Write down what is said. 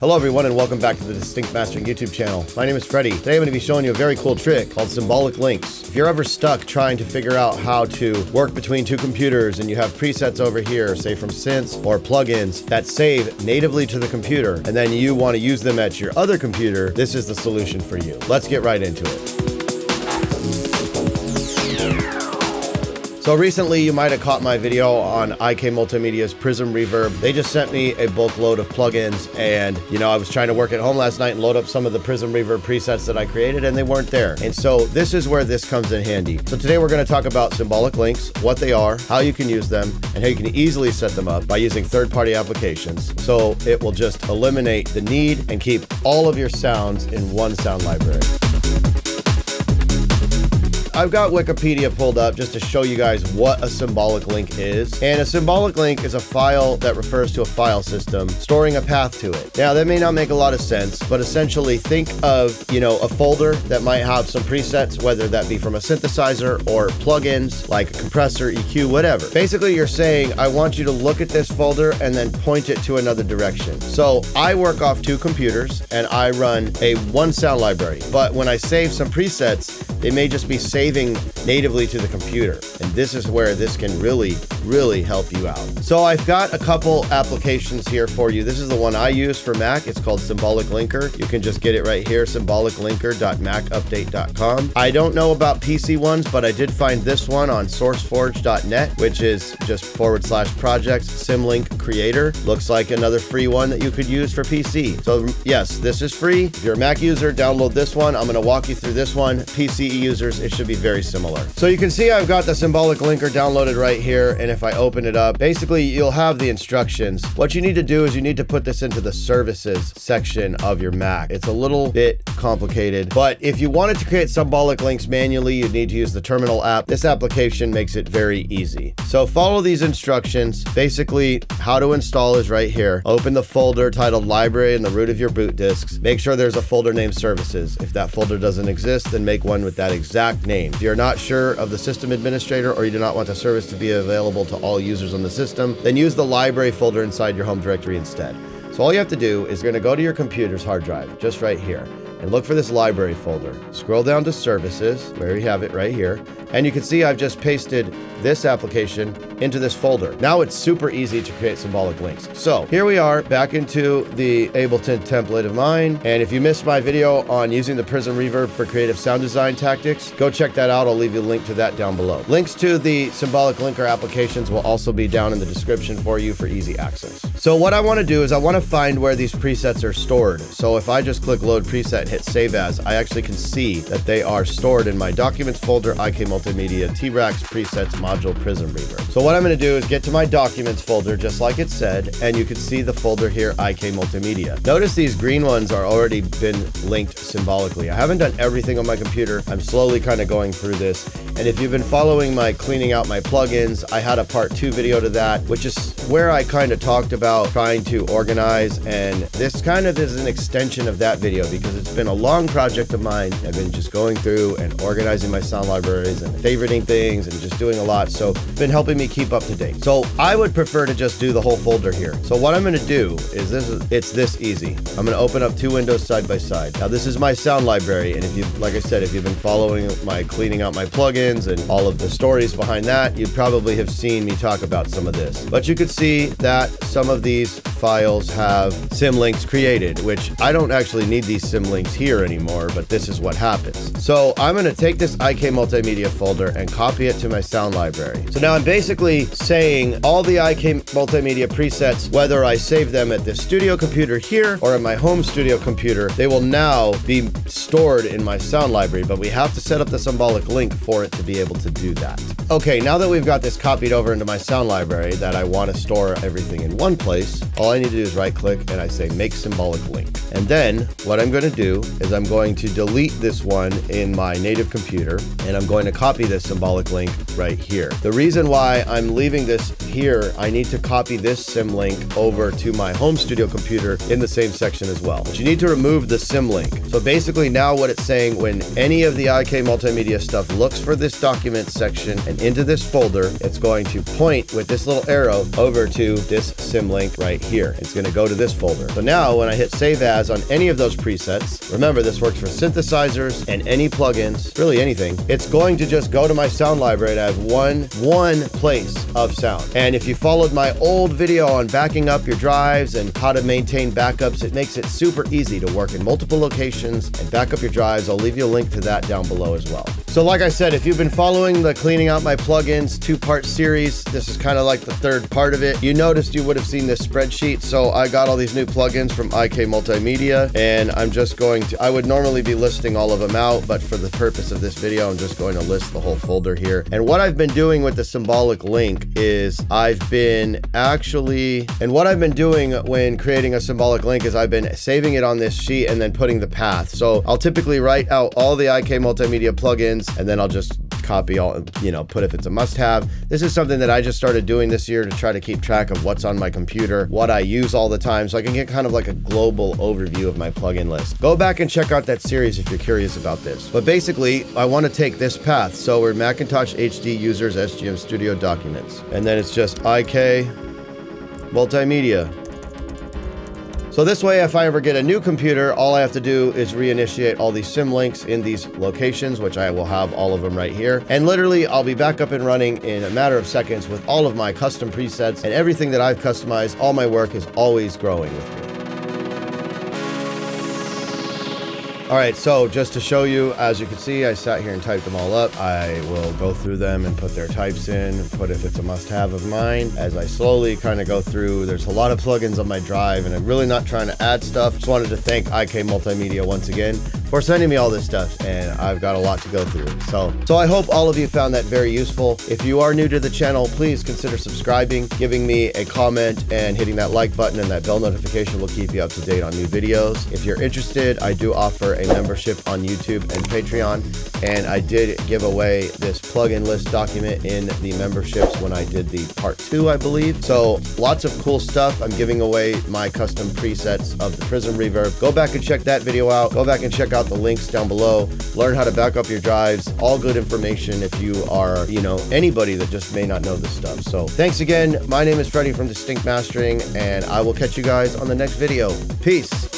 Hello everyone and welcome back to the Distinct Mastering YouTube channel. My name is Freddie. Today I'm going to be showing you a very cool trick called Symbolic Links. If you're ever stuck trying to figure out how to work between two computers and you have presets over here, say from synths or plugins that save natively to the computer, and then you want to use them at your other computer, this is the solution for you. Let's get right into it. So recently you might have caught my video on IK Multimedia's Prism Reverb. They just sent me a bulk load of plugins and I was trying to work at home last night and load up some of the Prism Reverb presets that I created and they weren't there. And so this is where this comes in handy. So today we're going to talk about symbolic links, what they are, how you can use them, and how you can easily set them up by using third-party applications. So it will just eliminate the need and keep all of your sounds in one sound library. I've got Wikipedia pulled up just to show you guys what a symbolic link is. And a symbolic link is a file that refers to a file system storing a path to it. Now, that may not make a lot of sense, but essentially think of, a folder that might have some presets, whether that be from a synthesizer or plugins like a compressor, EQ, whatever. Basically, you're saying, I want you to look at this folder and then point it to another direction. So I work off two computers and I run a one sound library. But when I save some presets, they may just be saving natively to the computer. And this is where this can really help you out. So I've got a couple applications here for you. This is the one I use for Mac. It's called Symbolic Linker. You can just get it right here, symboliclinker.macupdate.com. I don't know about PC ones, but I did find this one on sourceforge.net, which is just /project Symlink creator. Looks like another free one that you could use for PC. So yes, this is free. If you're a Mac user, download this one. I'm going to walk you through this one. PC users, it should be very similar. So you can see I've got the Symbolic Linker downloaded right here, and if I open it up, basically you'll have the instructions. What you need to do is you need to put this into the services section of your Mac. It's a little bit complicated, but if you wanted to create symbolic links manually, you'd need to use the terminal app. This application makes it very easy. So follow these instructions. Basically, how to install is right here. Open the folder titled library in the root of your boot disks. Make sure there's a folder named services. If that folder doesn't exist, then make one with that exact name. If you're not sure of the system administrator or you do not want the service to be available to all users on the system, then use the library folder inside your home directory instead. So all you have to do is you're going to go to your computer's hard drive, just right here, and look for this library folder. Scroll down to services, where you have it right here, and you can see I've just pasted this application into this folder. Now it's super easy to create symbolic links. So here we are back into the Ableton template of mine. And if you missed my video on using the Prism Reverb for creative sound design tactics, go check that out. I'll leave you a link to that down below. Links to the Symbolic Linker applications will also be down in the description for you for easy access. So what I want to do is I want to find where these presets are stored. So if I just click load preset and hit save as, I actually can see that they are stored in my documents folder, IK Multimedia, T-Rax presets module Prism Reverb. So what I'm going to do is get to my documents folder just like it said, and you can see the folder here, IK Multimedia. Notice these green ones are already been linked symbolically. I haven't done everything on my computer. I'm slowly kind of going through this. And if you've been following my cleaning out my plugins, I had a part 2 video to that, which is where I kind of talked about trying to organize, and this kind of is an extension of that video because it's been a long project of mine. I've been just going through and organizing my sound libraries and favoriting things and just doing a lot. So it's been helping me keep up to date. So I would prefer to just do the whole folder here. So what I'm going to do is it's this easy. I'm going to open up two windows side by side. Now this is my sound library. And if you, like I said, if you've been following my cleaning out my plugins and all of the stories behind that, you'd probably have seen me talk about some of this. But you could see that some of these files have symlinks created, which I don't actually need these symlinks here anymore, but this is what happens. So I'm going to take this IK Multimedia folder and copy it to my sound library. So now I'm basically saying all the IK Multimedia presets, whether I save them at this studio computer here or at my home studio computer, they will now be stored in my sound library, but we have to set up the symbolic link for it to be able to do that. Okay, now that we've got this copied over into my sound library that I want to store everything in one place, all I need to do is right click and I say make symbolic link. And then what I'm going to do is I'm going to delete this one in my native computer and I'm going to copy this symbolic link right here. The reason why I'm leaving this here, I need to copy this symlink over to my home studio computer in the same section as well. But you need to remove the symlink. So basically now what it's saying, when any of the IK Multimedia stuff looks for this document section and into this folder, it's going to point with this little arrow over to this symlink right here. here. It's going to go to this folder. So now when I hit save as on any of those presets, remember this works for synthesizers and any plugins, really anything. It's going to just go to my sound library and I have one place of sound. And if you followed my old video on backing up your drives and how to maintain backups, it makes it super easy to work in multiple locations and back up your drives. I'll leave you a link to that down below as well. So like I said, if you've been following the cleaning out my plugins 2-part series, this is kind of like the third part of it. You noticed you would have seen this spreadsheet. So I got all these new plugins from IK Multimedia, and I'm just going to, I would normally be listing all of them out, but for the purpose of this video, I'm just going to list the whole folder here. And what I've been doing with the Symbolic Link is I've been doing when creating a Symbolic Link is I've been saving it on this sheet and then putting the path. So I'll typically write out all the IK Multimedia plugins, and then I'll just copy all, put if it's a must-have. This is something that I just started doing this year to try to keep track of what's on my computer, what I use all the time, so I can get kind of like a global overview of my plugin list. Go back and check out that series if you're curious about this. But basically, I want to take this path. So we're Macintosh HD users SGM Studio documents, and then it's just IK Multimedia. So this way, if I ever get a new computer, all I have to do is reinitiate all these sim links in these locations, which I will have all of them right here. And literally, I'll be back up and running in a matter of seconds with all of my custom presets and everything that I've customized. All my work is always growing with me. All right, so just to show you, as you can see, I sat here and typed them all up. I will go through them and put their types in, put if it's a must-have of mine. As I slowly kind of go through, there's a lot of plugins on my drive, and I'm really not trying to add stuff. Just wanted to thank IK Multimedia once again for sending me all this stuff, and I've got a lot to go through. So I hope all of you found that very useful. If you are new to the channel, please consider subscribing, giving me a comment, and hitting that like button, and that bell notification will keep you up to date on new videos. If you're interested, I do offer a membership on YouTube and Patreon, and I did give away this plugin list document in the memberships when I did the part 2, I believe. So lots of cool stuff. I'm giving away my custom presets of the Prism Reverb. Go back and check that video out. Go back and check out the links down below. Learn how to back up your drives. All good information if you are, anybody that just may not know this stuff. So thanks again. My name is Freddie from Distinct Mastering, and I will catch you guys on the next video. Peace.